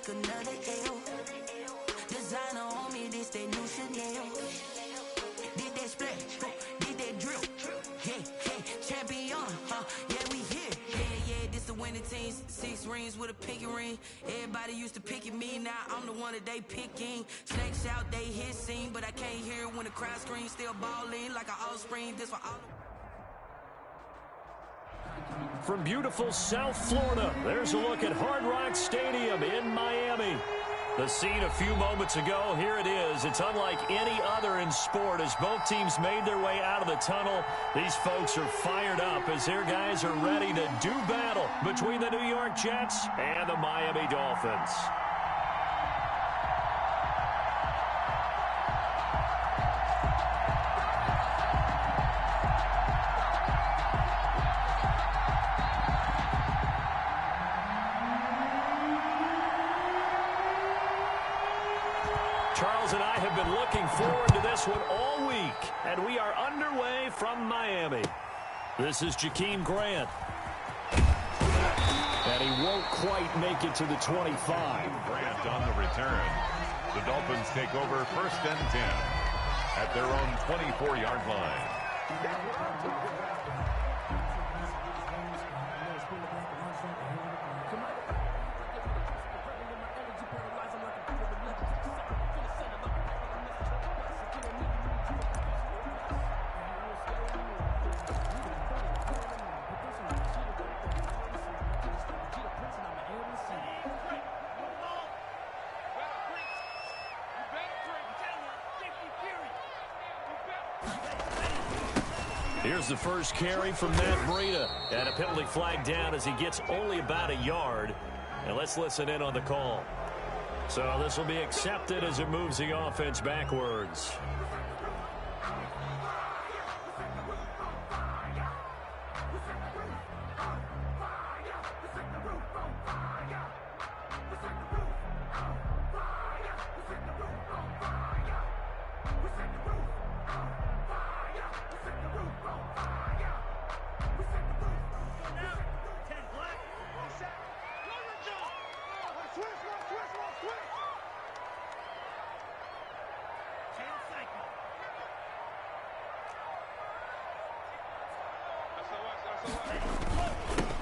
take another L. Designer on me, this that new Chanel. Did that splash, did that drill. Yeah, champion, yeah, we here. Yeah, this the winning team. 6 rings with a pinky ring. Everybody used to pick at me, now I'm the one that they picking. Snakes out, they hissing, but I can't hear when the crowd screams. Still balling like an offspring. This for all. From beautiful South Florida, there's a look at Hard Rock Stadium in Miami. The scene a few moments ago, here it is. It's unlike any other in sport as both teams made their way out of the tunnel. These folks are fired up as their guys are ready to do battle between the New York Jets and the Miami Dolphins. Charles and I have been looking forward to this one all week, and we are underway from Miami. This is Jakeem Grant. And he won't quite make it to the 25. Grant on the return. The Dolphins take over 1st and 10 at their own 24-yard line. Here's the first carry from Matt Breida. And a penalty flag down as he gets only about a yard. And let's listen in on the call. So this will be accepted as it moves the offense backwards.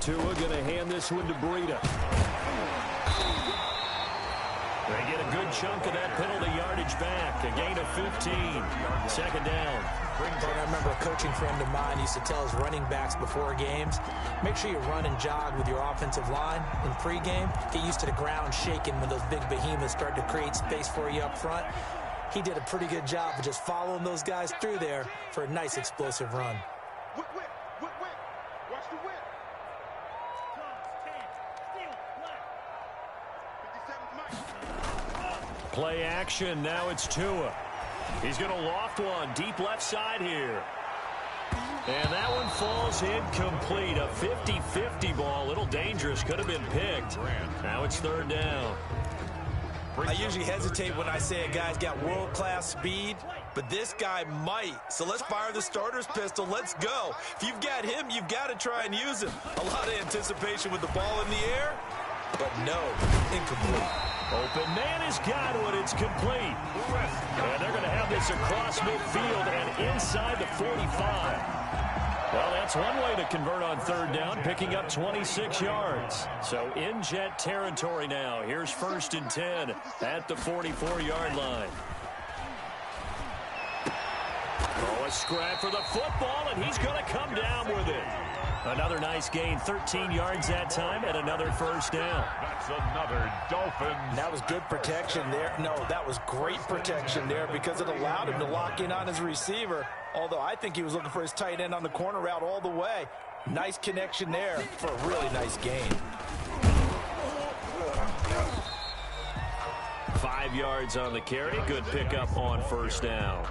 Tua going to hand this one to Breida. They get a good chunk of that penalty yardage back. A gain of 15. 2nd down. I remember a coaching friend of mine used to tell his running backs before games, make sure you run and jog with your offensive line in pregame. Get used to the ground shaking when those big behemoths start to create space for you up front. He did a pretty good job of just following those guys through there for a nice explosive run. Watch the whip. Play action. Now it's Tua. He's going to loft one deep left side here. And that one falls incomplete. A 50-50 ball. A little dangerous. Could have been picked. Now it's 3rd down. I usually hesitate when I say a guy's got world-class speed, but this guy might. So let's fire the starter's pistol. Let's go. If you've got him, you've got to try and use him. A lot of anticipation with the ball in the air, but no, incomplete. Open man has got it. It's complete. And they're going to have this across midfield and inside the 45. Well, that's one way to convert on 3rd down, picking up 26 yards. So in Jet territory now. Here's 1st and 10 at the 44-yard line. Oh, a scrap for the football, and he's going to come down with it. Another nice gain, 13 yards that time, and another 1st down. That's another Dolphins. That was good protection there. No, that was great protection there because it allowed him to lock in on his receiver. Although I think he was looking for his tight end on the corner route all the way. Nice connection there for a really nice gain. 5 yards on the carry. Good pickup on 1st down.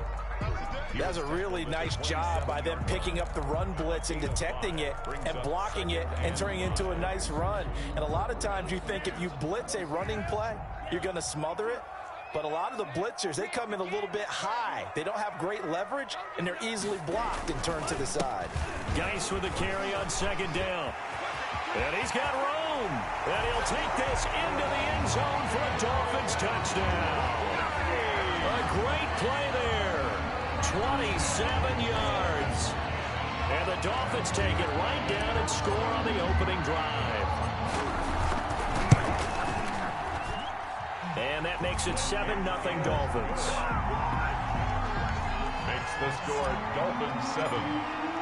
That's a really nice job by them picking up the run blitz and detecting it and blocking it and turning it into a nice run. And a lot of times you think if you blitz a running play, you're going to smother it. But a lot of the blitzers, they come in a little bit high. They don't have great leverage, and they're easily blocked and turned to the side. Geis with the carry on 2nd down. And he's got room. zone. And he'll take this into the end zone for a Dolphins touchdown. A great play there. 27 yards. And the Dolphins take it right down and score on the opening drive. And that makes it 7-0 Dolphins. Makes the score Dolphins 7,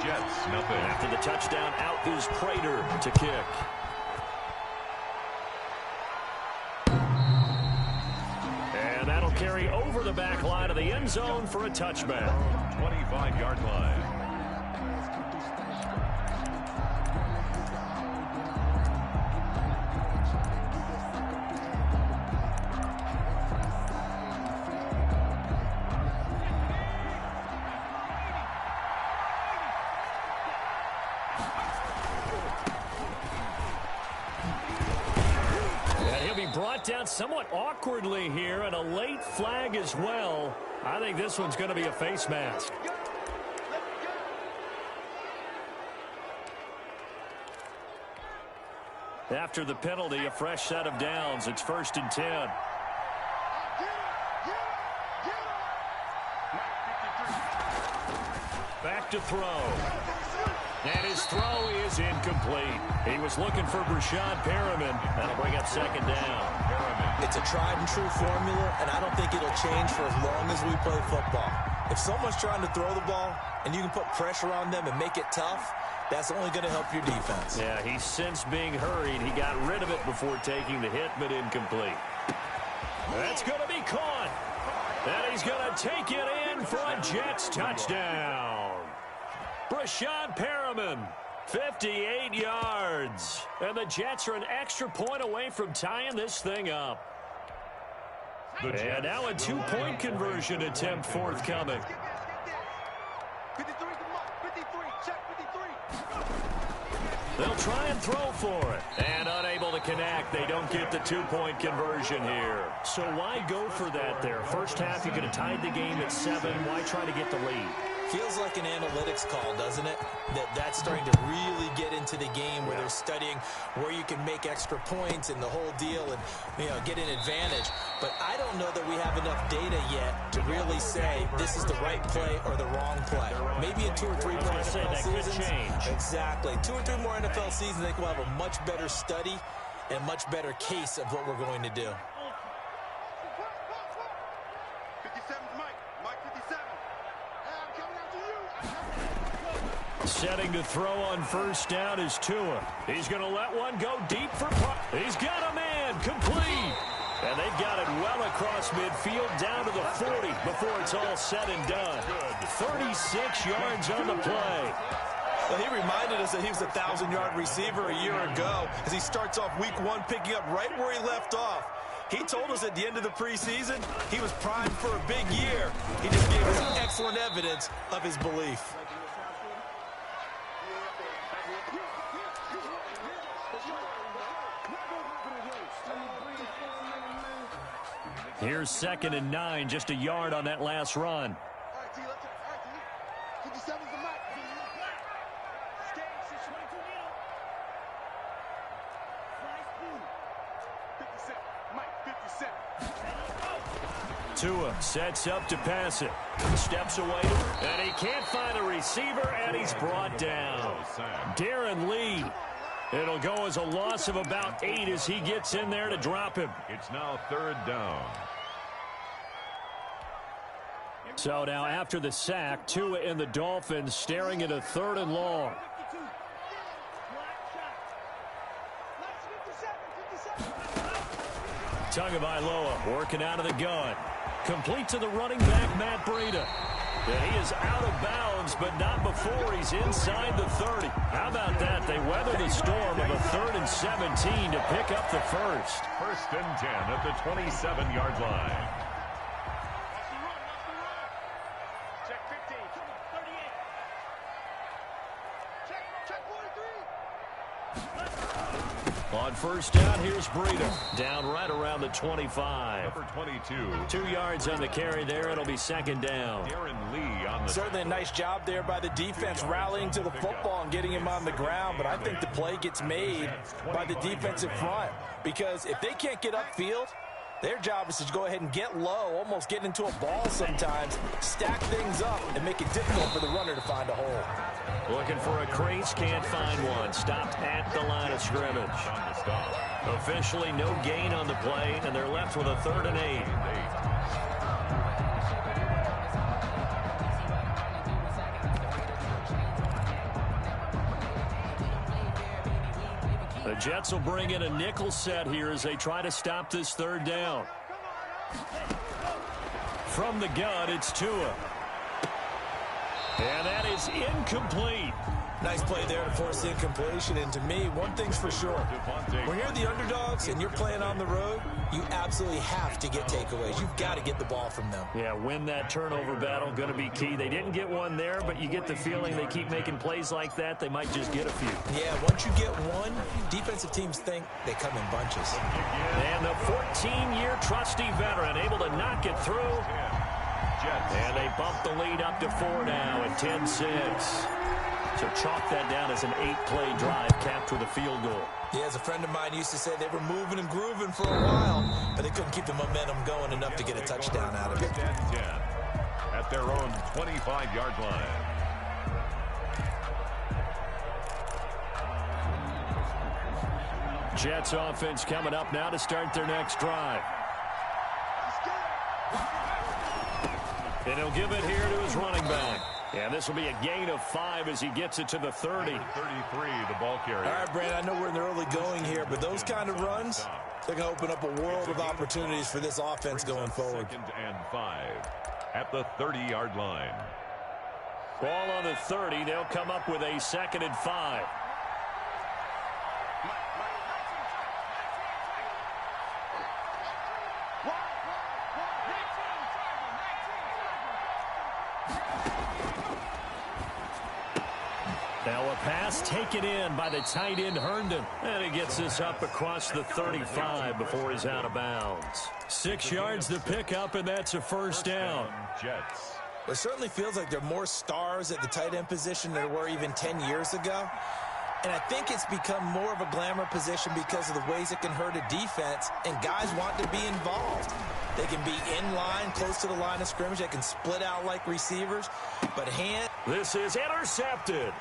Jets nothing. After the touchdown, out is Prater to kick. And that'll carry over the back line of the end zone for a touchback. 25-yard line. Brought down somewhat awkwardly here, and a late flag as well. I think this one's going to be a face mask. After the penalty, a fresh set of downs. It's 1st and 10. Back to throw. And his throw is incomplete. He was looking for Brashad Perriman. That'll bring up 2nd down. It's a tried-and-true formula, and I don't think it'll change for as long as we play football. If someone's trying to throw the ball and you can put pressure on them and make it tough, that's only going to help your defense. Yeah, he's since being hurried. He got rid of it before taking the hit, but incomplete. That's going to be caught. And he's going to take it in for a Jets touchdown. Brashad Perriman, 58 yards. And the Jets are an extra point away from tying this thing up. And now a 2-point conversion attempt forthcoming. 53, check 53. They'll try and throw for it. And unable to connect. They don't get the 2-point conversion here. So why go for that there? First half, you could have tied the game at 7. Why try to get the lead? Feels like an analytics call, doesn't it? That's starting to really get into the game where they're studying where you can make extra points and the whole deal and, get an advantage. But I don't know that we have enough data yet to really say this is the right play or the wrong play. Maybe in 2 or 3 more NFL seasons. Exactly. 2 or 3 more NFL seasons, I think we'll have a much better study and much better case of what we're going to do. 57's Mike. Mike 57. Setting to throw on 1st down is Tua. He's going to let one go deep for He's got a man complete. And they've got it well across midfield down to the 40 before it's all said and done. 36 yards on the play. Well, he reminded us that he was a 1,000-yard receiver a year ago as he starts off week 1 picking up right where he left off. He told us at the end of the preseason he was primed for a big year. He just gave us excellent evidence of his belief. Here's 2nd and 9, just a yard on that last run. All right, T, let's 57's the Mike. Stay, 57, Mike 57. Tua sets up to pass it. Steps away, and he can't find a receiver, and he's brought down. Darren Lee. It'll go as a loss of about 8 as he gets in there to drop him. It's now 3rd down. So now after the sack, Tua and the Dolphins staring at a 3rd and long. Tagovailoa working out of the gun. Complete to the running back, Matt Breida. And he is out of bounds, but not before he's inside the 30. How about that? They weather the storm of a 3rd and 17 to pick up the first. 1st and 10 at the 27-yard line. Check 15. 38. Check 43. On first down, here's Breida. Down right around the 25. Number 22. 2 yards on the carry there. It'll be second down. Darren Lee on the Certainly a nice job there by the defense rallying to the football and getting him on the ground. But I think the play gets made by the defensive front. Because if they can't get upfield, their job is to go ahead and get low, almost get into a ball sometimes, stack things up, and make it difficult for the runner to find a hole. Looking for a crease, can't find one. Stopped at the line of scrimmage. Officially no gain on the play, and they're left with a 3rd and 8. The Jets will bring in a nickel set here as they try to stop this 3rd down. From the gun, it's Tua. And that is incomplete. Nice play there to force the incompletion. And to me, one thing's for sure. When you're the underdogs and you're playing on the road, you absolutely have to get takeaways. You've got to get the ball from them. Yeah, win that turnover battle, going to be key. They didn't get one there, but you get the feeling they keep making plays like that, they might just get a few. Yeah, once you get one, defensive teams think they come in bunches. And the 14-year trusty veteran able to knock it through. And they bump the lead up to 4 now at 10-6. So chalk that down as an 8-play drive capped with a field goal. Yeah, as a friend of mine used to say, they were moving and grooving for a while, but they couldn't keep the momentum going enough to get a touchdown out of it. 10 at their own 25-yard line. Jets offense coming up now to start their next drive. And he'll give it here to his running back. And this will be a gain of 5 as he gets it to the 30. 33, the ball carrier. All right, Brandon, I know we're in the early going here, but those kind of runs, they're going to open up a world of opportunities for this offense going forward. 2nd and 5 at the 30-yard line. Ball on the 30. They'll come up with a 2nd and 5. Now a pass taken in by the tight end Herndon. And he gets this up across the 35 before he's out of bounds. 6 yards to pick up, and that's a first down. Jets. It certainly feels like there are more stars at the tight end position than there were even 10 years ago. And I think it's become more of a glamour position because of the ways it can hurt a defense, and guys want to be involved. They can be in line, close to the line of scrimmage. They can split out like receivers. But This is intercepted.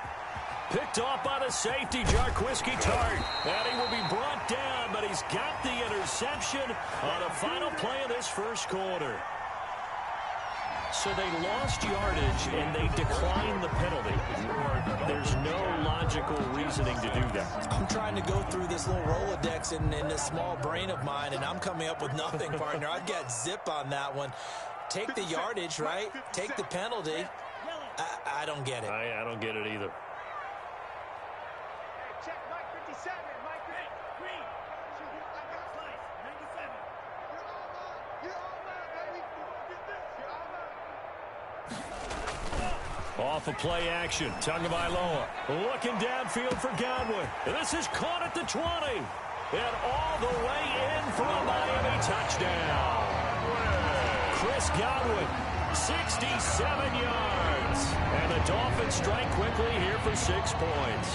Picked off by the safety, Jarquiski Tart. And he will be brought down, but he's got the interception on the final play of this first quarter. So they lost yardage, and they declined the penalty. There's no logical reasoning to do that. I'm trying to go through this little Rolodex in this small brain of mine, and I'm coming up with nothing, partner. I've got zip on that one. Take the yardage, right? Take the penalty. I don't get it. I don't get it either. Check Mike 57. Mike Green. You're all mine, baby. Get this. You're all mine. Off of play action. Tagovailoa looking downfield for Godwin. This is caught at the 20. And all the way in for a Miami touchdown. Chris Godwin, 67 yards. And the Dolphins strike quickly here for 6 points.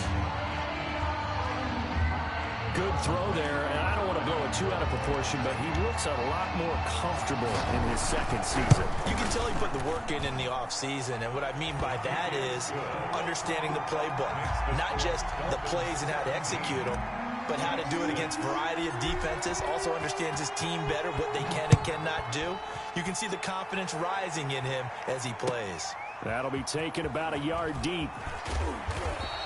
Good throw there, and I don't want to blow it too out of proportion, but he looks a lot more comfortable in his second season. You can tell he put the work in the offseason, and what I mean by that is understanding the playbook. Not just the plays and how to execute them, but how to do it against a variety of defenses. Also understands his team better, what they can and cannot do. You can see the confidence rising in him as he plays. That'll be taken about a yard deep.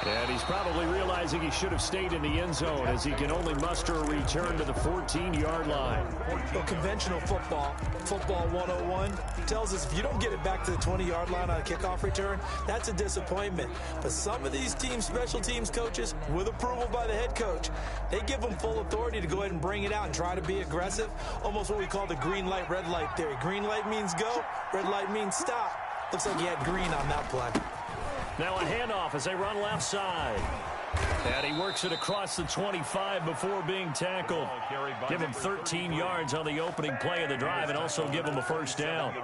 And he's probably realizing he should have stayed in the end zone as he can only muster a return to the 14-yard line. Well, conventional football 101, tells us if you don't get it back to the 20-yard line on a kickoff return, that's a disappointment. But some of these teams, special teams coaches, with approval by the head coach, they give them full authority to go ahead and bring it out and try to be aggressive. Almost what we call the green light, red light theory. Green light means go, red light means stop. Looks like he had green on that play. Now a handoff as they run left side. And he works it across the 25 before being tackled. Give him 13 yards on the opening play of the drive and also give him a first down.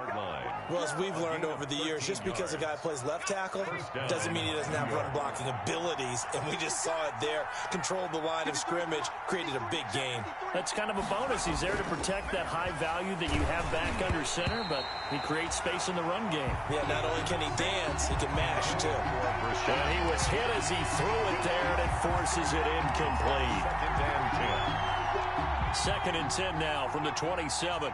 Well, as we've learned over the years, just because a guy plays left tackle doesn't mean he doesn't have run-blocking abilities, and we just saw it there. Controlled the line of scrimmage, created a big gain. That's kind of a bonus. He's there to protect that high value that you have back under center, but he creates space in the run game. Yeah, not only can he dance, he can mash, too. And he was hit as he threw it there, and it forces it incomplete. 2nd and 10 now from the 27.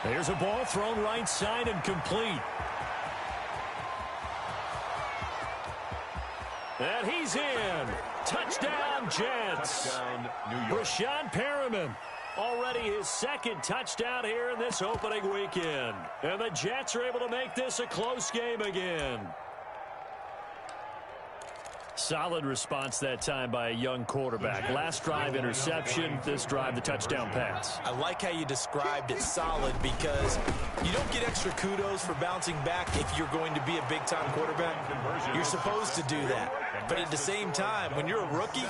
There's a ball thrown right side and complete. And he's in. Touchdown, Jets. Touchdown, New York. Rashad Perriman. Already his 2nd touchdown here in this opening weekend. And the Jets are able to make this a close game again. Solid response that time by a young quarterback. Last drive, interception. This drive, the touchdown pass. I like how you described it, solid, because you don't get extra kudos for bouncing back if you're going to be a big-time quarterback. You're supposed to do that. But at the same time, when you're a rookie,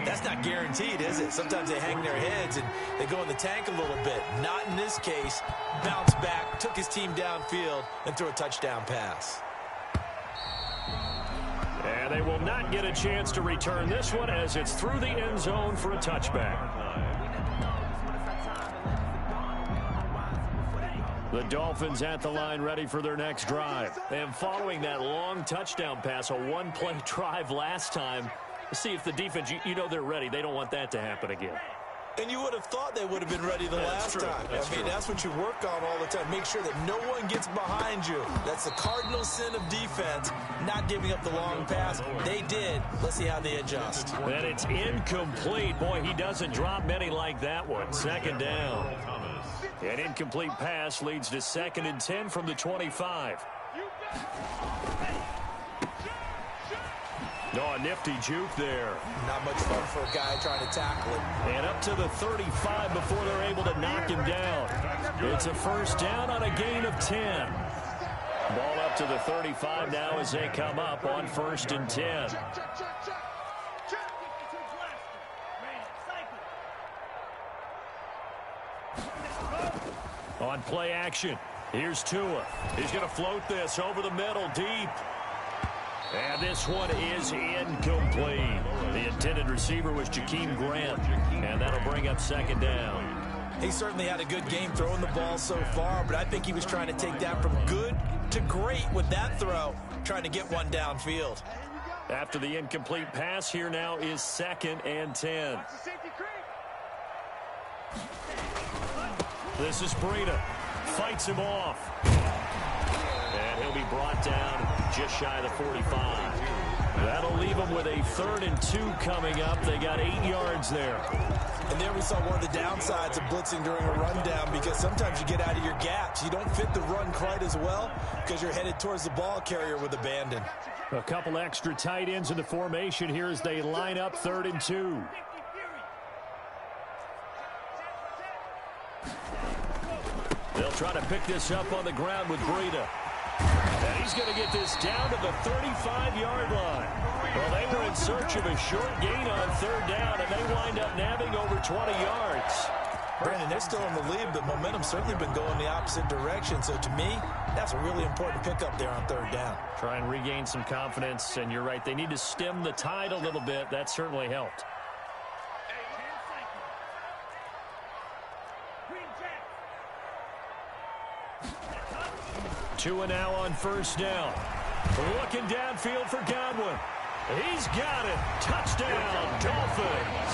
that's not guaranteed, is it? Sometimes they hang their heads and they go in the tank a little bit. Not in this case. Bounce back, took his team downfield, and threw a touchdown pass. And they will not get a chance to return this one as it's through the end zone for a touchback. The Dolphins at the line ready for their next drive. And following that long touchdown pass, a one-play drive last time, see if the defense, you know they're ready. They don't want that to happen again. And you would have thought they would have been ready the last time. I mean, that's what you work on all the time. Make sure that no one gets behind you. That's the cardinal sin of defense, not giving up the long pass. They did. Let's see how they adjust. And it's incomplete. Boy, he doesn't drop many like that one. 2nd down. An incomplete pass leads to 2nd and 10 from the 25. Oh, a nifty juke there. Not much fun for a guy trying to tackle it. And up to the 35 before they're able to knock him down. It's a first down on a gain of 10. Ball up to the 35 now as they come up on 1st and 10. On play action, here's Tua. He's going to float this over the middle deep. And this one is incomplete. The intended receiver was Jakeem Grant, and that'll bring up 2nd down. He certainly had a good game throwing the ball so far, but I think he was trying to take that from good to great with that throw, trying to get one downfield. After the incomplete pass, here now is 2nd and 10. This is Breida. Fights him off. And he'll be brought down just shy of the 45. That'll leave them with a 3rd and 2 coming up. They got 8 yards there. And there we saw one of the downsides of blitzing during a rundown, because sometimes you get out of your gaps. You don't fit the run quite as well because you're headed towards the ball carrier with abandon. A couple extra tight ends in the formation here as they line up 3rd and 2. They'll try to pick this up on the ground with Breida. And he's going to get this down to the 35-yard line. Well, they were in search of a short gain on 3rd down, and they wind up nabbing over 20 yards. Brandon, they're still in the lead, but momentum's certainly been going the opposite direction. So to me, that's a really important pickup there on 3rd down. Try and regain some confidence, and you're right. They need to stem the tide a little bit. That certainly helped. Tua now on 1st down. Looking downfield for Godwin. He's got it. Touchdown, Dolphins.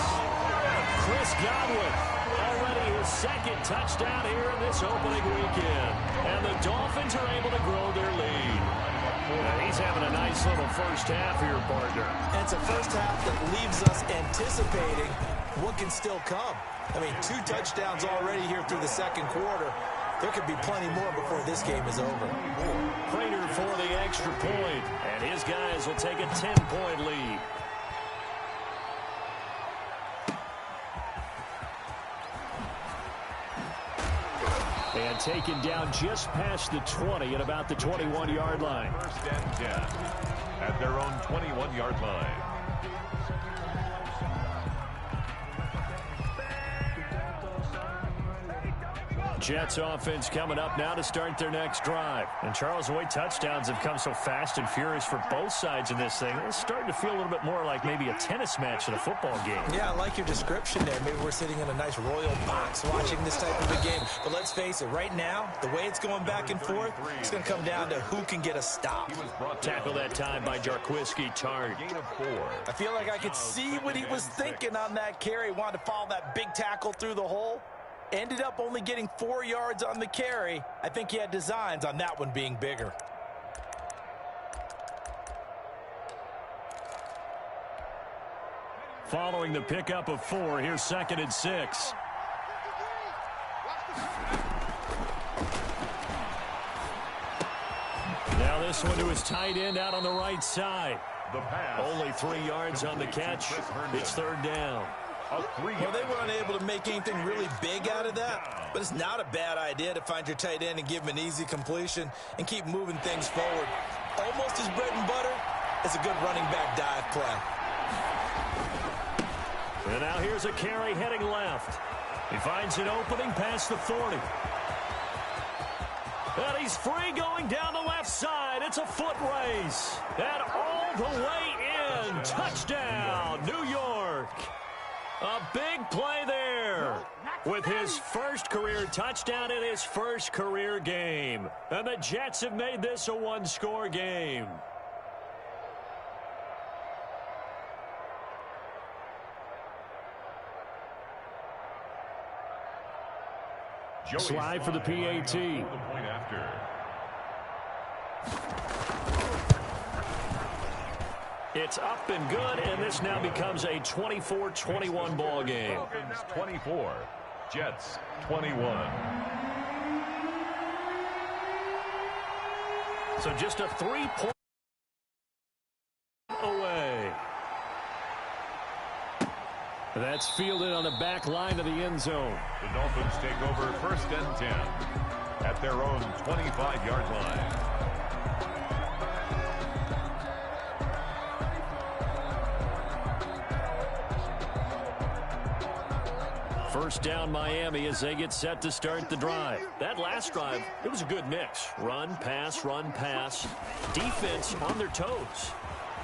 Chris Godwin, already his 2nd touchdown here in this opening weekend. And the Dolphins are able to grow their lead. And he's having a nice little first half here, partner. And it's a first half that leaves us anticipating what can still come. I mean, 2 touchdowns already here through the 2nd quarter. There could be plenty more before this game is over. Prater for the extra point, and his guys will take a 10-point lead. And taken down just past the 20 at about the 21-yard line. First and 10 at their own 21-yard line. Jets offense coming up now to start their next drive. And Charles, the way touchdowns have come so fast and furious for both sides in this thing, it's starting to feel a little bit more like maybe a tennis match than a football game. Yeah, I like your description there. Maybe we're sitting in a nice royal box watching this type of a game. But let's face it, right now, the way it's going back and forth, it's going to come down to who can get a stop. Tackle that time by Jarquiski Tartt. I feel like I could see what he was thinking on that carry. Wanted to follow that big tackle through the hole. Ended up only getting 4 yards on the carry. I think he had designs on that one being bigger. Following the pickup of 4, here's 2nd and 6. Now this one to his tight end out on the right side. Only 3 yards on the catch. It's 3rd down. Well, they were unable to make anything really big out of that, but it's not a bad idea to find your tight end and give him an easy completion and keep moving things forward. Almost his bread and butter is a good running back dive play. And now here's a carry heading left. He finds an opening past the 40. And he's free going down the left side. It's a foot race. And all the way in. Touchdown, New York. A big play there with his first career touchdown in his first career game. And the Jets have made this a one-score game. Slide for the PAT. It's up and good, and this now becomes a 24-21 ball game. 24, Jets 21. So just a 3-point away. That's fielded on the back line of the end zone. The Dolphins take over 1st and 10 at their own 25-yard line. First down Miami as they get set to start the drive. That last drive, it was a good mix. Run, pass, defense on their toes.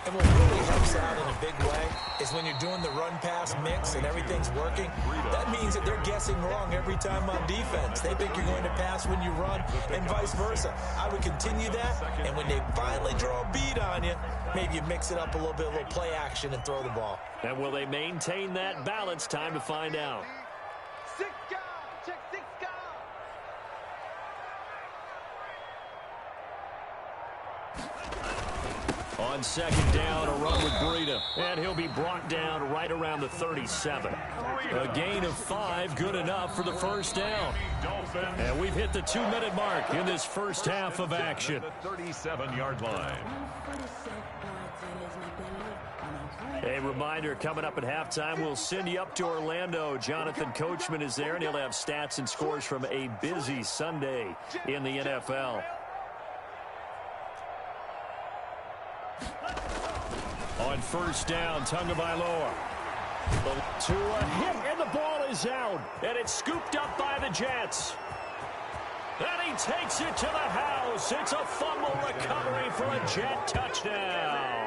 And what really helps out in a big way is when you're doing the run-pass mix and everything's working, that means that they're guessing wrong every time on defense. They think you're going to pass when you run and vice versa. I would continue that, and when they finally draw a beat on you, maybe you mix it up a little bit, a little play action, and throw the ball. And will they maintain that balance? Time to find out. 6 guard, check 6 guard. On 2nd down, a run with Breida. And he'll be brought down right around the 37. A gain of 5, good enough for the first down. And we've hit the 2-minute mark in this first half of action. The 37-yard line. A reminder, coming up at halftime, we'll send you up to Orlando. Jonathan Coachman is there, and he'll have stats and scores from a busy Sunday in the NFL. On first down, Tagovailoa. To a hit, and the ball is out. And it's scooped up by the Jets. And he takes it to the house. It's a fumble recovery for a Jet touchdown.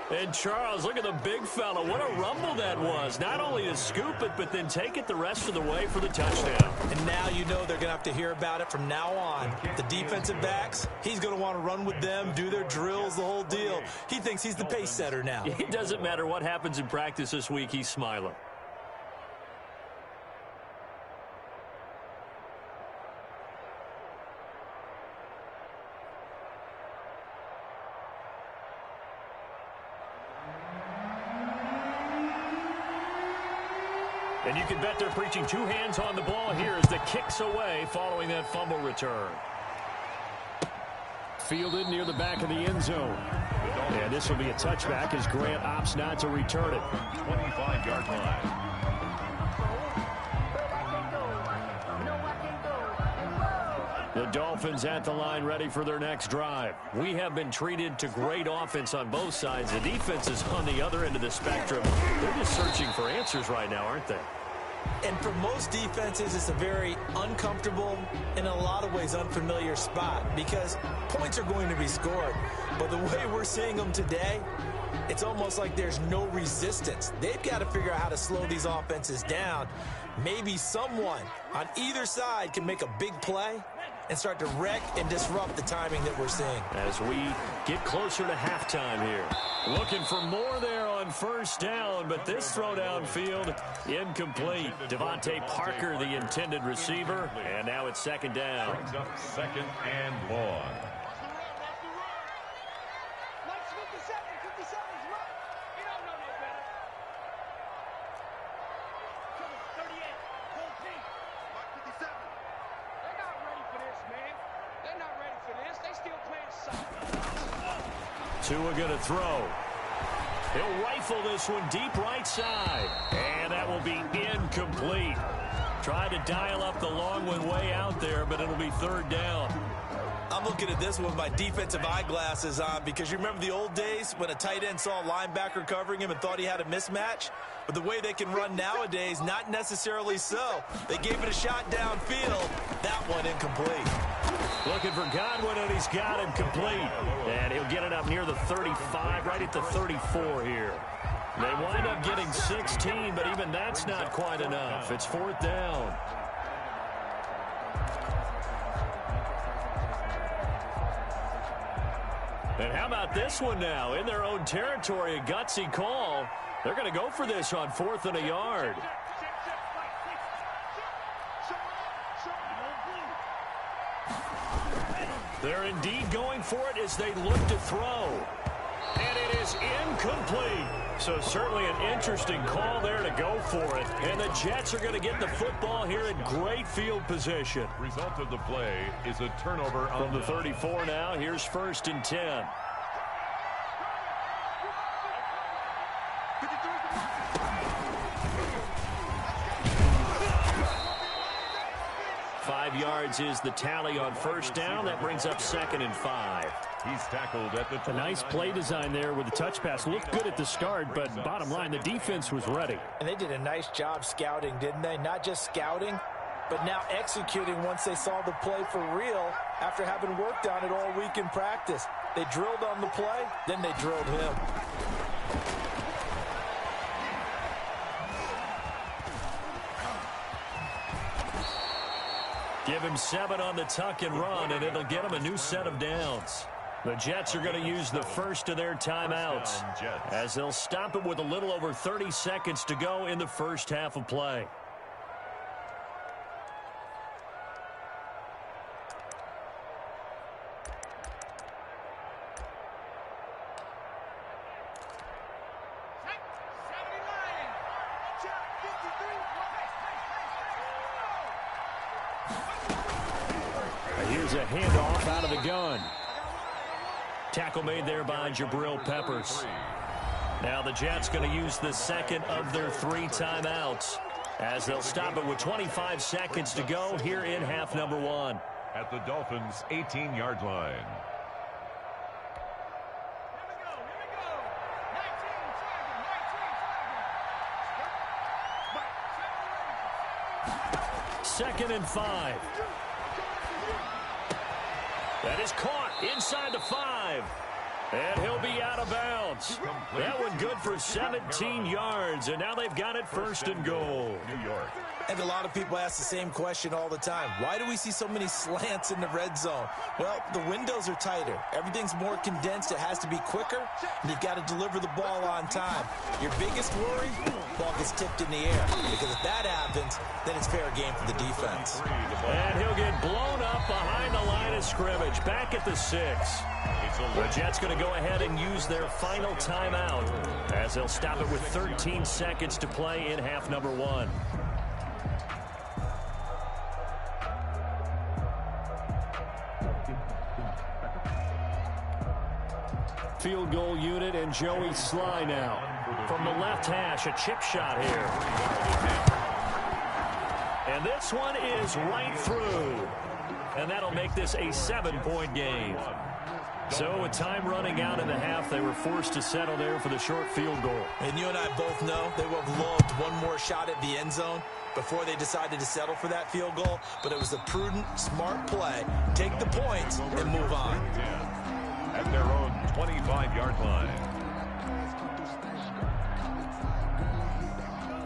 And Charles, look at the big fella. What a rumble that was. Not only to scoop it, but then take it the rest of the way for the touchdown. And now you know they're going to have to hear about it from now on. The defensive backs, he's going to want to run with them, do their drills, the whole deal. He thinks he's the pace setter now. It doesn't matter what happens in practice this week, he's smiling. And you can bet they're preaching 2 hands on the ball here as the kick's away following that fumble return. Fielded near the back of the end zone. And this will be a touchback as Grant opts not to return it. 25-yard line. The Dolphins at the line ready for their next drive. We have been treated to great offense on both sides. The defense is on the other end of the spectrum. They're just searching for answers right now, aren't they? And for most defenses, it's a very uncomfortable and in a lot of ways unfamiliar spot because points are going to be scored. But the way we're seeing them today, it's almost like there's no resistance. They've got to figure out how to slow these offenses down. Maybe someone on either side can make a big play and start to wreck and disrupt the timing that we're seeing. As we get closer to halftime here. Looking for more there on first down, but this throw downfield incomplete. Devontae Parker, the intended receiver, and now it's second down. Brings up second and long. Tua going to throw. He'll rifle this one deep right side. And that will be incomplete. Tried to dial up the long one way out there, but it'll be third down. I'm looking at this one with my defensive eyeglasses on because you remember the old days when a tight end saw a linebacker covering him and thought he had a mismatch? But the way they can run nowadays, not necessarily so. They gave it a shot downfield. That one incomplete. Looking for Godwin, and he's got him complete. And he'll get it up near the 35, right at the 34 here. They wind up getting 16, but even that's not quite enough. It's fourth down. And how about this one now? In their own territory, a gutsy call. They're going to go for this on 4th and a yard. They're indeed going for it as they look to throw. And it is incomplete. So certainly an interesting call there to go for it. And the Jets are going to get the football here in great field position. Result of the play is a turnover From the 34 now, here's 1st and 10. Yards is the tally on first down. That brings up 2nd and 5. He's tackled at the 29. A nice play design there with the touch pass. Looked good at the start, but bottom line, the defense was ready. And they did a nice job scouting, didn't they? Not just scouting, but now executing once they saw the play for real after having worked on it all week in practice. They drilled on the play, then they drilled him. Give him 7 on the tuck and run, and it'll get him a new set of downs. The Jets are going to use the first of their timeouts as they'll stop it with a little over 30 seconds to go in the first half of play. Here's a handoff out of the gun. Tackle made there by Jabril Peppers. Now the Jets going to use the second of their 3 timeouts as they'll stop it with 25 seconds to go here in half number 1. At the Dolphins' 18-yard line. Second and 5. That is caught inside the 5. And he'll be out of bounds. That one good for 17 yards. And now they've got it 1st and goal. New York. And a lot of people ask the same question all the time. Why do we see so many slants in the red zone? Well, the windows are tighter. Everything's more condensed. It has to be quicker, and you've got to deliver the ball on time. Your biggest worry, ball gets tipped in the air. Because if that happens, then it's fair game for the defense. And he'll get blown up behind the line of scrimmage. Back at the 6. The Jets going to go ahead and use their final timeout as they'll stop it with 13 seconds to play in half number 1. Field goal unit and Joey Sly now. From the left hash, a chip shot here. And this one is right through. and that'll make this a 7-point game. So with time running out in the half, they were forced to settle there for the short field goal. And you and I both know they would have loved one more shot at the end zone before they decided to settle for that field goal. But it was a prudent, smart play. Take the points and move on. At their own 25-yard line.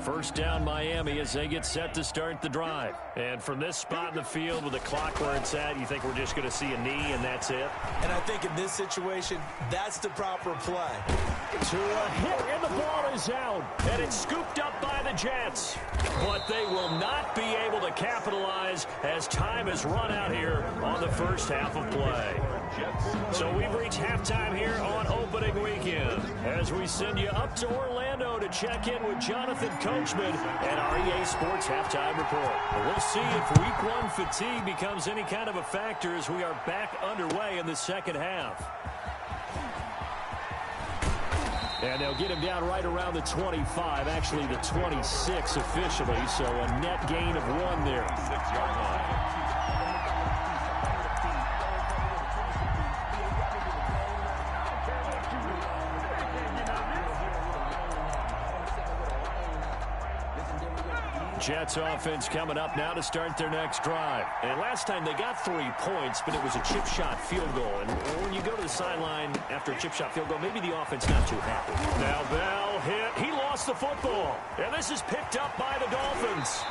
First down Miami as they get set to start the drive. And from this spot in the field with the clock where it's at, you think we're just going to see a knee and that's it? And I think in this situation, that's the proper play. To a hit, and the ball is out. And it's scooped up by the Jets. But they will not be able to capitalize as time has run out here on the first half of play. So we've reached halftime here on opening weekend as we send you up to Orlando to check in with Jonathan Coachman at our EA Sports Halftime Report. And we'll see if Week 1 fatigue becomes any kind of a factor as we are back underway in the second half. And they'll get him down right around the 25, actually the 26 officially, so a net gain of 1 there. 6-yard line. Jets offense coming up now to start their next drive. And last time they got 3 points, but it was a chip shot field goal. And when you go to the sideline after a chip shot field goal, maybe the offense not too happy. Now Bell hit. He lost the football. And this is picked up by the Dolphins.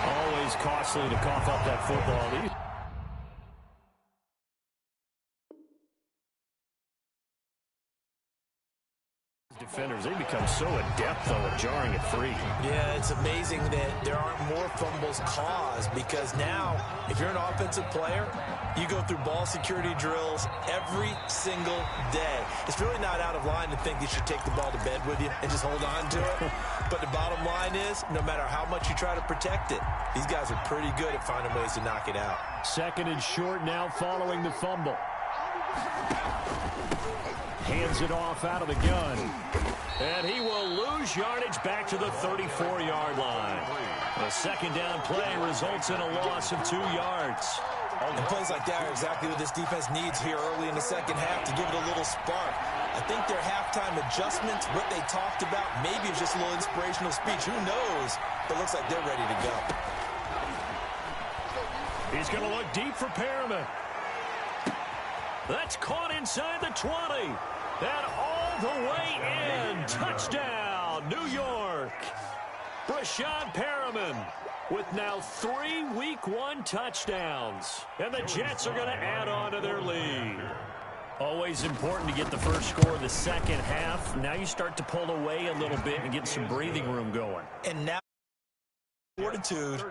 Always costly to cough up that football. Defenders, they become so adept, though, at jarring it free. Yeah, it's amazing that there aren't more fumbles caused because now, if you're an offensive player, you go through ball security drills every single day. It's really not out of line to think you should take the ball to bed with you and just hold on to it. But the bottom line is, no matter how much you try to protect it, these guys are pretty good at finding ways to knock it out. Second and short now following the fumble. Hands it off out of the gun. And he will lose yardage back to the 34-yard line. The second down play results in a loss of 2 yards. And plays like that are exactly what this defense needs here early in the second half to give it a little spark. I think their halftime adjustments, what they talked about, maybe it's just a little inspirational speech. Who knows? But it looks like they're ready to go. He's going to look deep for Perriman. That's caught inside the 20. And all the way in. Touchdown, New York. Brashad Perriman with now 3 Week 1 touchdowns. And the Jets are going to add on to their lead. Always important to get the first score of the second half. Now you start to pull away a little bit and get some breathing room going. And now fortitude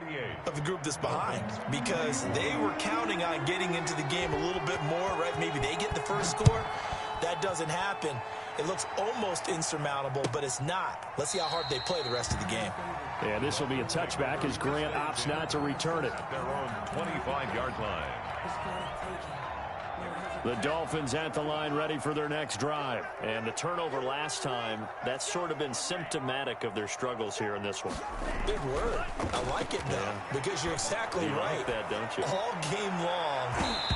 of the group that's behind, because they were counting on getting into the game a little bit more, right? Maybe they get the first score. That doesn't happen. It looks almost insurmountable, but it's not. Let's see how hard they play the rest of the game. Yeah, this will be a touchback as Grant opts not to return it. At their own 25-yard line. The Dolphins at the line ready for their next drive. And the turnover last time, that's sort of been symptomatic of their struggles here in this one. Big word. I like it, though, because you're exactly right. Like that, don't you? All game long,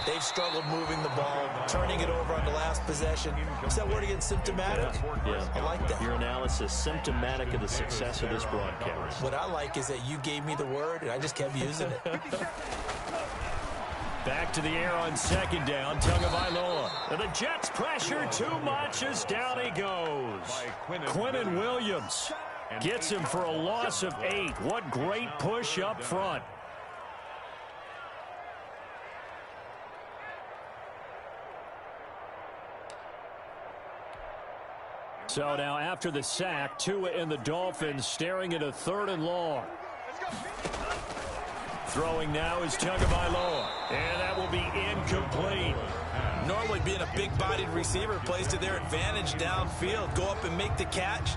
they've struggled moving the ball, turning it over on the last possession. What's that word again? Symptomatic? Yeah. I like that. Your analysis, symptomatic of the success of this broadcast. What I like is that you gave me the word, and I just kept using it. Back to the air on second down, Tagovailoa. And the Jets pressure too much as down he goes. Quinnen Williams gets him for a loss of 8. What great push up front. So now after the sack, Tua and the Dolphins staring at a 3rd and long. Throwing now is Tagovailoa, and that will be incomplete. Normally being a big-bodied receiver plays to their advantage downfield. Go up and make the catch,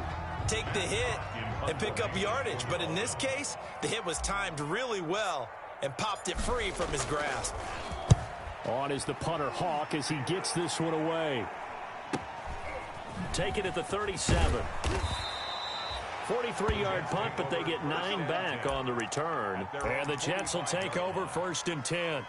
take the hit, and pick up yardage. But in this case, the hit was timed really well and popped it free from his grasp. On is the punter Hawk as he gets this one away. Take it at the 37. 43-yard punt, but they get 9 back on the return. And the Jets will take over 1st and 10.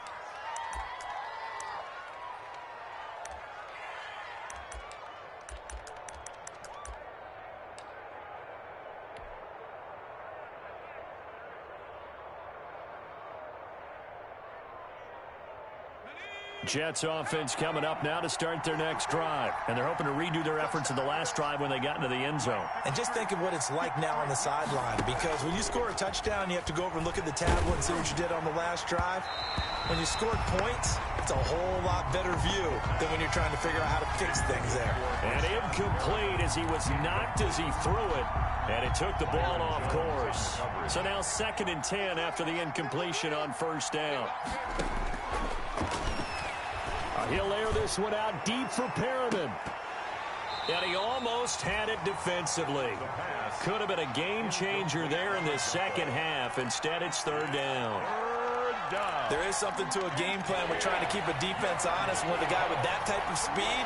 Jets offense coming up now to start their next drive. And they're hoping to redo their efforts in the last drive when they got into the end zone. And just think of what it's like now on the sideline, because when you score a touchdown, you have to go over and look at the tablet and see what you did on the last drive. When you scored points, it's a whole lot better view than when you're trying to figure out how to fix things there. And incomplete as he was knocked as he threw it. And it took the ball off course. So now 2nd and 10 after the incompletion on 1st down. He'll air this one out deep for Perriman. And he almost had it defensively. Could have been a game changer there in the second half. Instead, it's 3rd down. There is something to a game plan with trying to keep a defense honest. With a guy with that type of speed,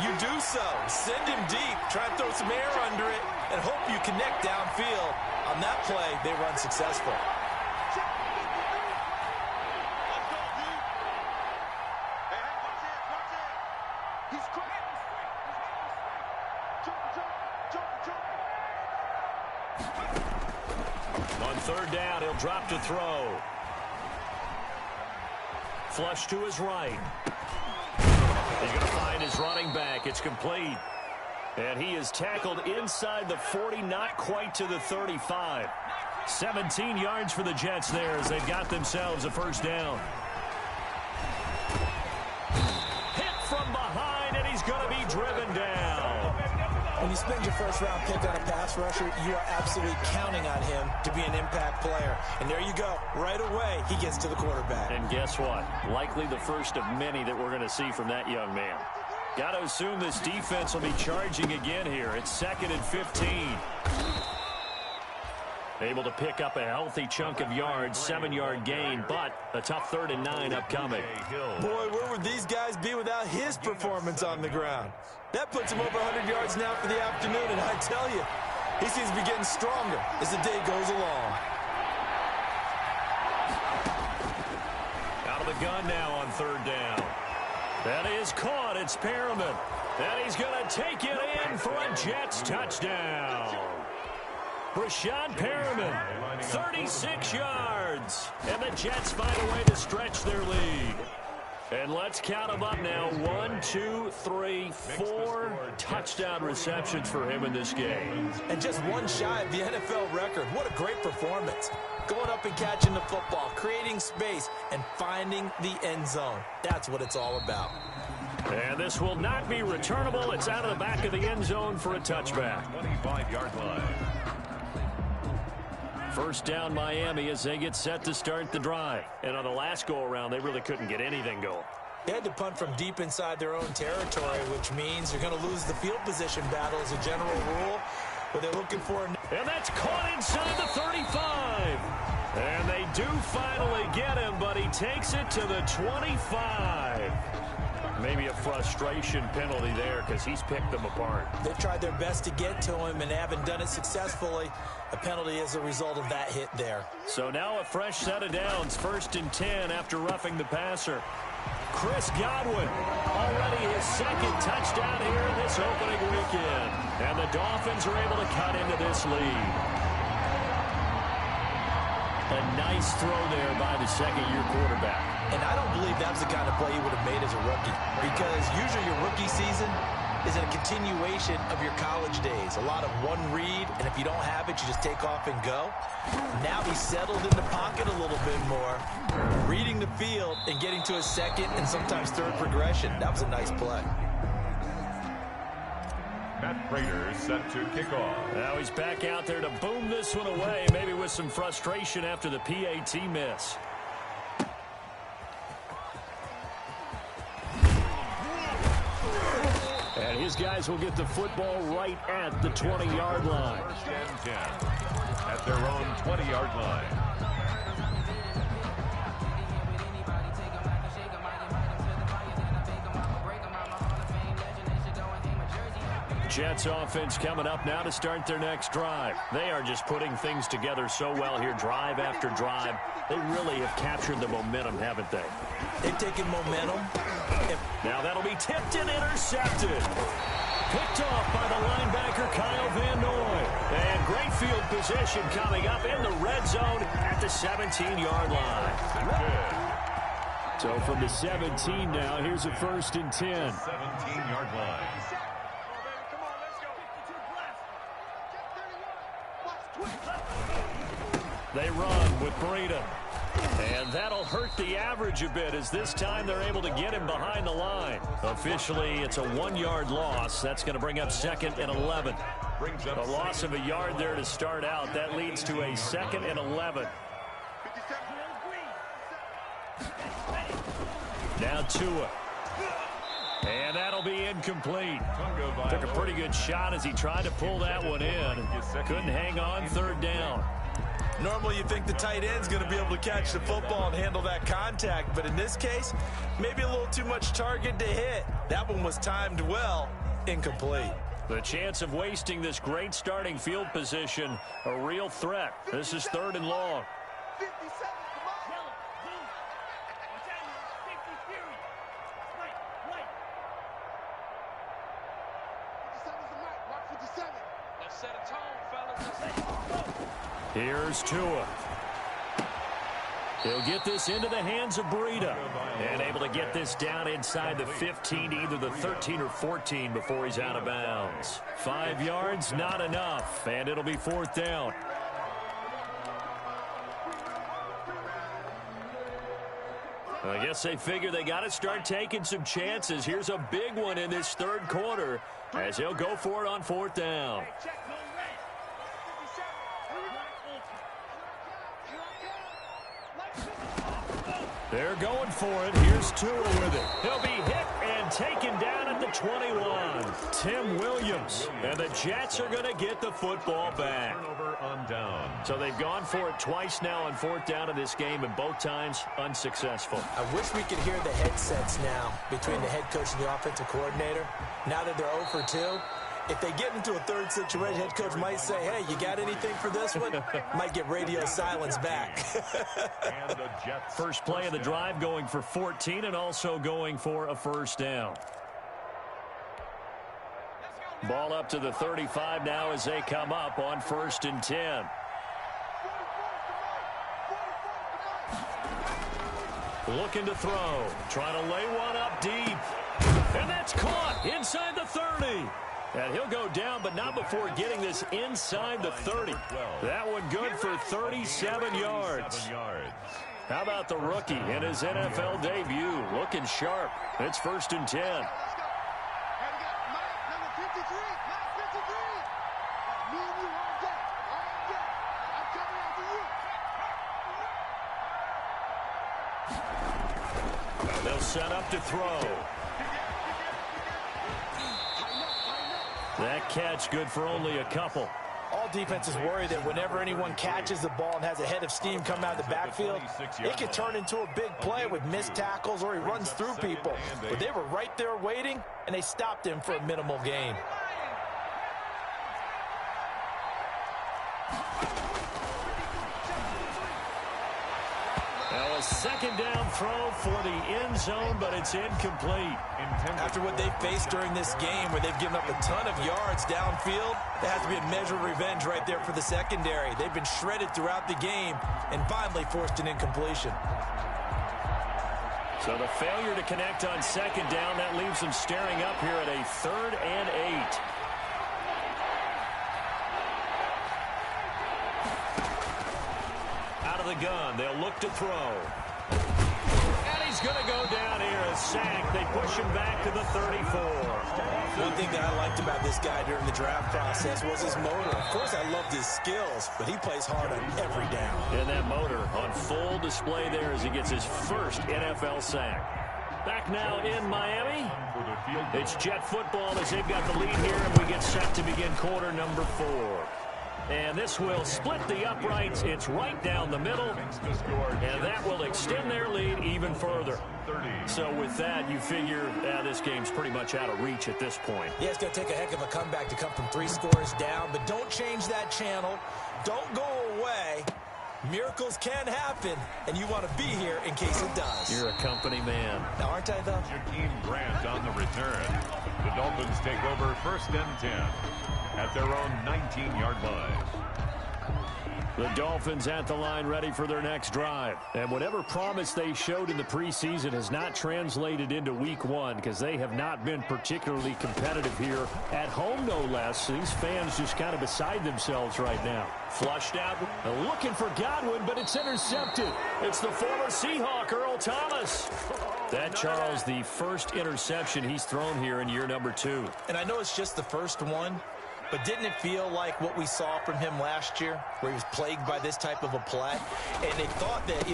you do so. Send him deep. Try and throw some air under it and hope you connect downfield. On that play, they run successful. On 3rd down, he'll drop to throw. Flush to his right. He's going to find his running back. It's complete. And he is tackled inside the 40, not quite to the 35. 17 yards for the Jets there as they've got themselves a 1st down. Hit from behind, and he's going to be driven down. When you spend your 1st-round pick on a pass rusher, you are absolutely counting on him to be an impact player. And there you go. Right away, he gets to the quarterback. And guess what? Likely the first of many that we're going to see from that young man. Got to assume this defense will be charging again here. It's 2nd and 15. Able to pick up a healthy chunk of yards, 7-yard gain, but a tough 3rd and 9 upcoming. Boy, where would these guys be without his performance on the ground? That puts him over 100 yards now for the afternoon, and I tell you, he seems to be getting stronger as the day goes along. Out of the gun now on 3rd down. That is caught. It's Perriman. And he's going to take it in for a Jets touchdown. Rashad Perriman, 36 yards. And the Jets find a way to stretch their lead. And let's count them up now. 1, 2, 3, 4 touchdown receptions for him in this game. And just one shy of the NFL record. What a great performance. Going up and catching the football, creating space, and finding the end zone. That's what it's all about. And this will not be returnable. It's out of the back of the end zone for a touchback. 25-yard line. 1st down Miami as they get set to start the drive. And on the last go-around, they really couldn't get anything going. They had to punt from deep inside their own territory, which means you're going to lose the field position battle as a general rule. But they're looking for... And that's caught inside the 35. And they do finally get him, but he takes it to the 25. Maybe a frustration penalty there because he's picked them apart. They've tried their best to get to him and haven't done it successfully. A penalty as a result of that hit there. So now a fresh set of downs. 1st and 10 after roughing the passer. Chris Godwin, already his 2nd touchdown here in this opening weekend. And the Dolphins are able to cut into this lead. A nice throw there by the 2nd-year quarterback. And I don't believe that's the kind of play he would have made as a rookie. Because usually your rookie season is a continuation of your college days. A lot of one read, and if you don't have it, you just take off and go. Now he's settled in the pocket a little bit more, reading the field and getting to his 2nd and sometimes 3rd progression. That was a nice play. Matt Prater set to kick off. Now he's back out there to boom this one away, maybe with some frustration after the PAT miss. And his guys will get the football right at the 20-yard line. 1st and 10 at their own 20-yard line. Jets offense coming up now to start their next drive. They are just putting things together so well here, drive after drive. They really have captured the momentum, haven't they? They've taken momentum. Now that'll be tipped and intercepted. Picked off by the linebacker, Kyle Van Noy. And great field position coming up in the red zone at the 17-yard line. So from the 17 now, here's a 1st and 10. 17-yard line. They run with Breida. And that'll hurt the average a bit as this time they're able to get him behind the line. Officially, it's a 1-yard loss. That's going to bring up 2nd and 11. A loss of a yard there to start out. That leads to a 2nd and 11. Now Tua. And that'll be incomplete. Took a pretty good shot as he tried to pull that one in. Couldn't hang on, 3rd down. Normally you think the tight end's going to be able to catch the football and handle that contact, but in this case, maybe a little too much target to hit. That one was timed well, incomplete. The chance of wasting this great starting field position, a real threat. This is 3rd and long. 57, come on. Let's set a tone, fellas. Here's Tua. He'll get this into the hands of Breida. And able to get this down inside the 15, either the 13 or 14 before he's out of bounds. 5 yards, not enough. And it'll be 4th down. I guess they figure they got to start taking some chances. Here's a big one in this 3rd quarter as he'll go for it on 4th down. They're going for it. Here's Tua with it. He'll be hit and taken down at the 21. Tim Williams. And the Jets are going to get the football back. Turnover on down. So they've gone for it twice now on 4th down in this game, and both times unsuccessful. I wish we could hear the headsets now between the head coach and the offensive coordinator. Now that they're 0 for 2, if they get into a 3rd situation, head coach might say, hey, you got anything for this one? Might get radio silence back. And the Jets First play of the drive going for 14 and also going for a 1st down. Ball up to the 35 now as they come up on 1st and 10. Looking to throw. Trying to lay one up deep. And that's caught inside the 30. And he'll go down, but not before getting this inside the 30. That one good for 37 yards. How about the rookie in his NFL debut? Looking sharp. It's 1st and 10. They'll set up to throw. That catch good for only a couple. All defenses worry that whenever anyone catches the ball and has a head of steam come out of the backfield, it can turn into a big play with missed tackles or he runs through people. But they were right there waiting, and they stopped him for a minimal gain. Now a 2nd down throw for the end zone, but it's incomplete. After what they faced during this game where they've given up a ton of yards downfield, there has to be a measure of revenge right there for the secondary. They've been shredded throughout the game and finally forced an incompletion. So the failure to connect on 2nd down, that leaves them staring up here at a 3rd and 8. Out of the gun, they'll look to throw. And he's going to go down here, a sack. They push him back to the 34. One thing that I liked about this guy during the draft process was his motor. Of course, I loved his skills, but he plays hard on every down. And that motor on full display there as he gets his first NFL sack. Back now in Miami. It's Jet football as they've got the lead here, and we get set to begin quarter number 4. And this will split the uprights. It's right down the middle. And that will extend their lead even further. So with that, you figure this game's pretty much out of reach at this point. Yeah, it's going to take a heck of a comeback to come from 3 scores down. But don't change that channel. Don't go away. Miracles can happen, and you want to be here in case it does. You're a company man. Now, aren't I, though? Jakeem Grant on the return. The Dolphins take over 1st and 10 at their own 19-yard line. The Dolphins at the line ready for their next drive. And whatever promise they showed in the preseason has not translated into week 1 because they have not been particularly competitive here at home, no less. These fans just kind of beside themselves right now. Flushed out, looking for Godwin, but it's intercepted. It's the former Seahawk, Earl Thomas. That, Charles, the first interception he's thrown here in year number 2. And I know it's just the first one, but didn't it feel like what we saw from him last year, where he was plagued by this type of a play? And they thought that,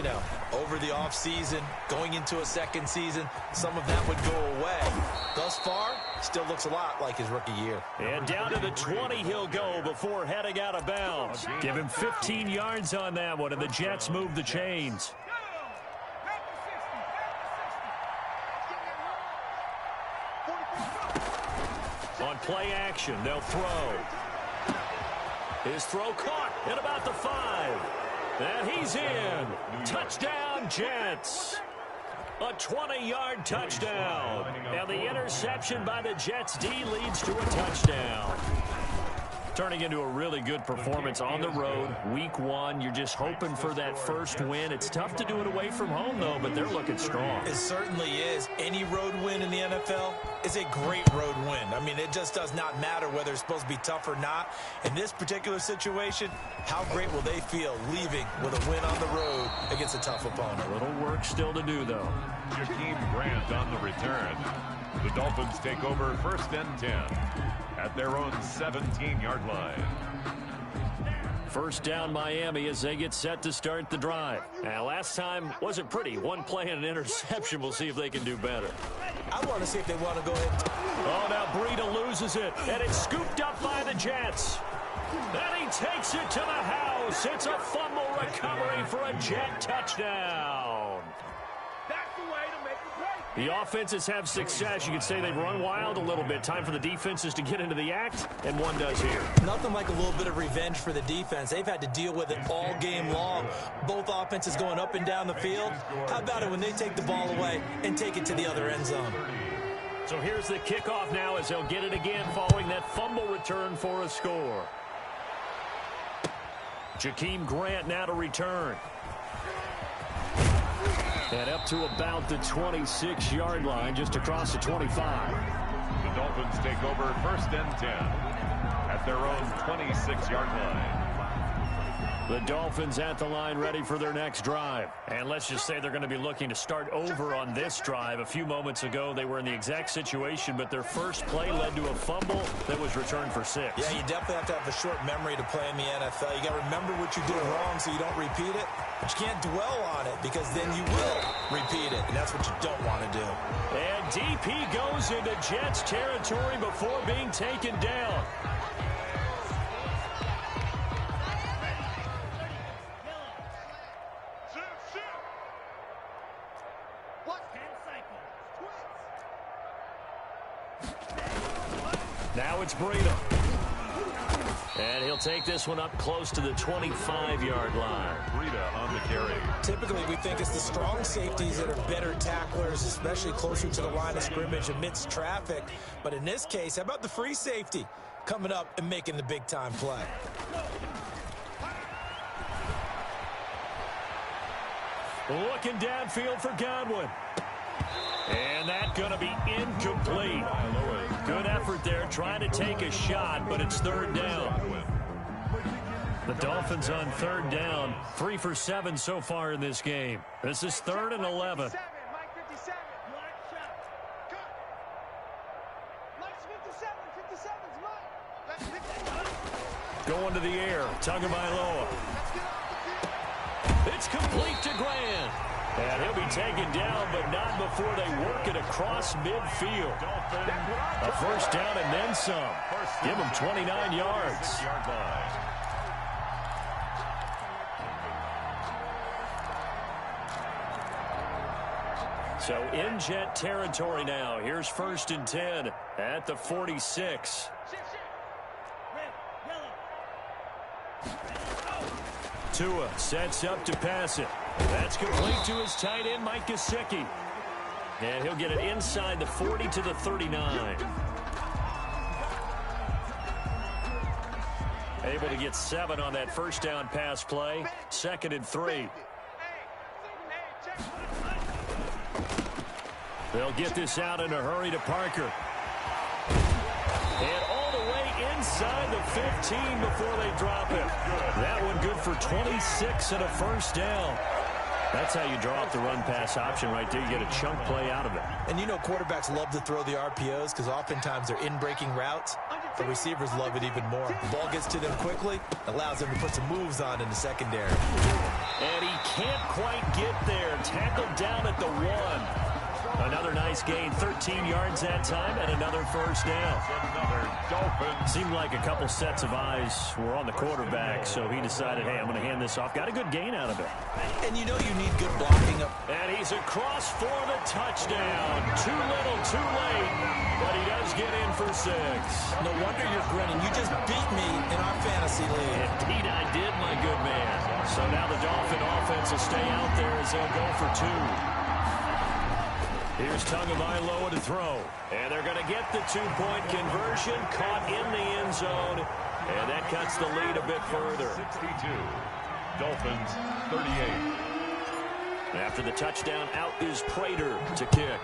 over the offseason, going into a second season, some of that would go away. Thus far, still looks a lot like his rookie year. And down to the 20 he'll go before heading out of bounds. Give him 15 yards on that one, and the Jets move the chains. On play action, they'll throw. His throw caught at about the 5. And he's in. Touchdown, Jets. A 20-yard touchdown. And the interception by the Jets D leads to a touchdown. Turning into a really good performance on the road. Week 1, you're just hoping for that first win. It's tough to do it away from home, though, but they're looking strong. It certainly is. Any road win in the NFL is a great road win. I mean, it just does not matter whether it's supposed to be tough or not. In this particular situation, how great will they feel leaving with a win on the road against a tough opponent? A little work still to do, though. Jakeem Grant on the return. The Dolphins take over 1st and 10 at their own 17-yard line. First down, Miami, as they get set to start the drive. Now, last time wasn't pretty. One play and an interception. We'll see if they can do better. I want to see if they want to go ahead. Oh, now Breida loses it, and it's scooped up by the Jets. And he takes it to the house. It's a fumble recovery for a Jet touchdown. That's the way to make a play. The offenses have success. You could say they've run wild a little bit. Time for the defenses to get into the act, and one does here. Nothing like a little bit of revenge for the defense. They've had to deal with it all game long. Both offenses going up and down the field. How about it when they take the ball away and take it to the other end zone? So here's the kickoff now as they'll get it again following that fumble return for a score. Jakeem Grant now to return. And up to about the 26-yard line, just across the 25. The Dolphins take over 1st and 10 at their own 26-yard line. The Dolphins at the line ready for their next drive. And let's just say they're going to be looking to start over on this drive. A few moments ago, they were in the exact situation, but their first play led to a fumble that was returned for 6. Yeah, you definitely have to have a short memory to play in the NFL. You got to remember what you're doing wrong so you don't repeat it. But you can't dwell on it because then you will repeat it, and that's what you don't want to do. And DP goes into Jets territory before being taken down. Now it's Breida. And he'll take this one up close to the 25-yard line. Breida on the carry. Typically, we think it's the strong safeties that are better tacklers, especially closer to the line of scrimmage amidst traffic. But in this case, how about the free safety coming up and making the big-time play? Looking downfield for Godwin. And that's going to be incomplete. Good effort there, trying to take a shot, but it's 3rd down. The Dolphins on 3rd down, 3 for 7 so far in this game. This is 3rd and 11. Going to the air, Tagovailoa. It's complete to Grant. And he'll be taken down, but not before they work it across midfield. A first down and then some. Give him 29 yards. So in Jet territory now. Here's 1st and 10 at the 46. Tua sets up to pass it. That's complete to his tight end, Mike Gesicki. And he'll get it inside the 40 to the 39. Able to get 7 on that first down pass play. 2nd and 3. They'll get this out in a hurry to Parker. And all the way inside the 15 before they drop it. That one good for 26 and a first down. That's how you draw up the run-pass option right there. You get a chunk play out of it. And you know quarterbacks love to throw the RPOs because oftentimes they're in-breaking routes. The receivers love it even more. The ball gets to them quickly, allows them to put some moves on in the secondary. And he can't quite get there. Tackled down at the 1. Another nice gain, 13 yards that time, and another first down. Seemed like a couple sets of eyes were on the quarterback, so he decided, hey, I'm going to hand this off. Got a good gain out of it. And you know you need good blocking up. And he's across for the touchdown. Too little, too late, but he does get in for 6. No wonder you're grinning. You just beat me in our fantasy league. Indeed I did, my good man. So now the Dolphin offense will stay out there as they'll go for 2. Here's Tagovailoa to throw. And they're going to get the 2-point conversion. Caught in the end zone. And that cuts the lead a bit further. 62. Dolphins 38. After the touchdown, out is Prater to kick.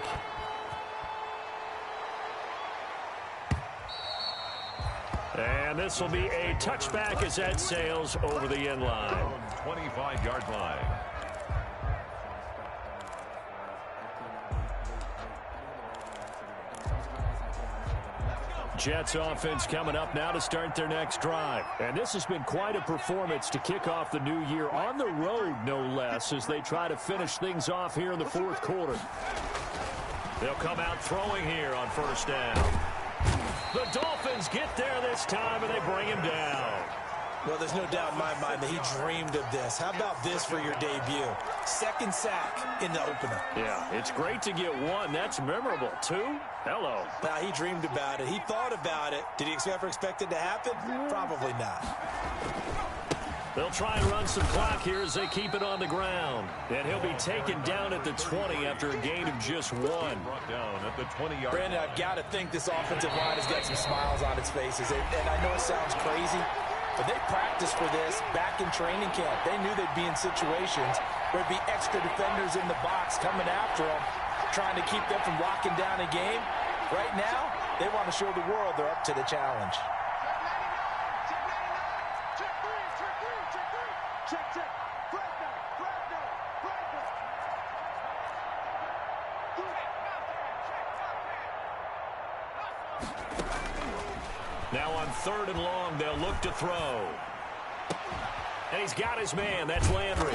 And this will be a touchback as that sails over the end line. 25-yard line. Jets offense coming up now to start their next drive. And this has been quite a performance to kick off the new year on the road, no less, as they try to finish things off here in the 4th quarter. They'll come out throwing here on first down. The Dolphins get there this time, and they bring him down. Well, there's no doubt in my mind that he dreamed of this. How about this for your debut? 2nd sack in the opener. Yeah, it's great to get 1. That's memorable. 2? Hello. Now, he dreamed about it. He thought about it. Did he ever expect it to happen? Probably not. They'll try and run some clock here as they keep it on the ground. And he'll be taken down at the 20 after a gain of just 1. Brought down at the 20-yard. Brandon, I've got to think this offensive line has got some smiles on its faces. And I know it sounds crazy, but they practiced for this back in training camp. They knew they'd be in situations where there'd be extra defenders in the box coming after them, trying to keep them from locking down a game. Right now, they want to show the world they're up to the challenge. Now on 3rd and long, they'll look to throw. And he's got his man. That's Landry.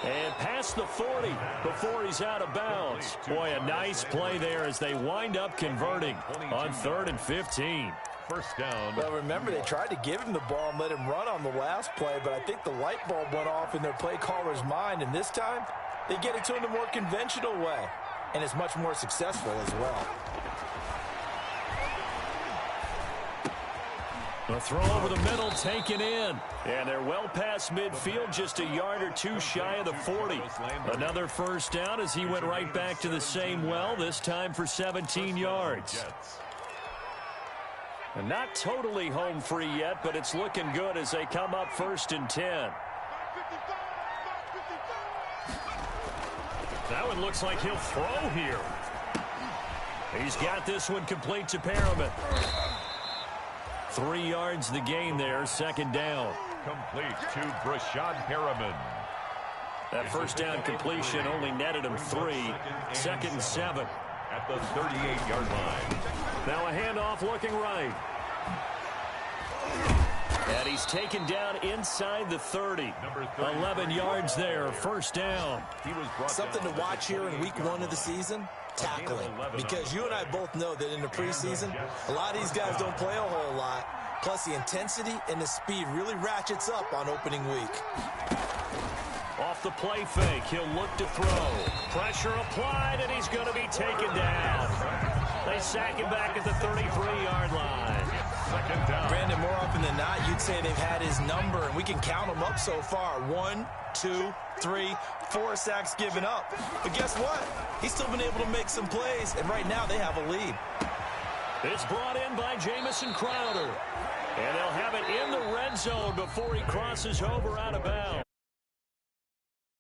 And past the 40 before he's out of bounds. Boy, a nice play there as they wind up converting on 3rd and 15. First down. Well, remember, they tried to give him the ball and let him run on the last play, but I think the light bulb went off in their play caller's mind, and this time they get it to him the more conventional way, and it's much more successful as well. A throw over the middle, taken in. And they're well past midfield, just a yard or 2 shy of the 40. Another first down as he went right back to the same well, this time for 17 yards. And not totally home free yet, but it's looking good as they come up 1st and 10. That one looks like he'll throw here. He's got this one complete to Perriman. 3 yards the gain there, 2nd down. Complete to Brashad Perriman. That first down completion only netted him 3. 2nd and 7. At the 38-yard line. Now a handoff looking right. And he's taken down inside the 30. 11 yards there, first down. Something to watch here in week 1 of the season, tackling. Because you and I both know that in the preseason, a lot of these guys don't play a whole lot. Plus the intensity and the speed really ratchets up on opening week. Off off the play fake. He'll look to throw. Pressure applied, and he's going to be taken down. They sack him back at the 33-yard line. Second down. Brandon, more often than not, you'd say they've had his number, and we can count them up so far. 1, 2, 3, 4 sacks given up. But guess what? He's still been able to make some plays, and right now they have a lead. It's brought in by Jamison Crowder. And they'll have it in the red zone before he crosses over out of bounds.